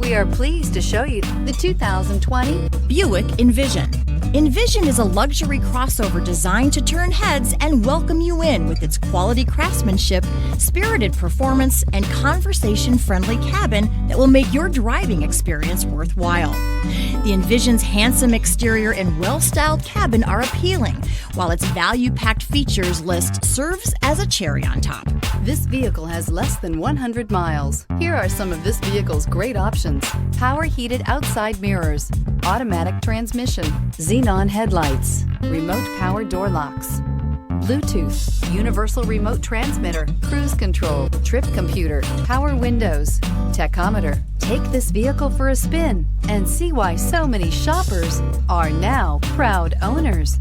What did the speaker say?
We are pleased to show you the 2020 Buick Envision. Envision is a luxury crossover designed to turn heads and welcome you in with its quality craftsmanship, spirited performance, and conversation-friendly cabin that will make your driving experience worthwhile. The Envision's handsome exterior and well-styled cabin are appealing, while its value-packed features list serves as a cherry on top. This vehicle has less than 100 miles. Here are some of this vehicle's great options: power heated outside mirrors, automatic transmission, xenon headlights, remote power door locks, Bluetooth, universal remote transmitter, cruise control, trip computer, power windows, tachometer. Take this vehicle for a spin and see why so many shoppers are now proud owners.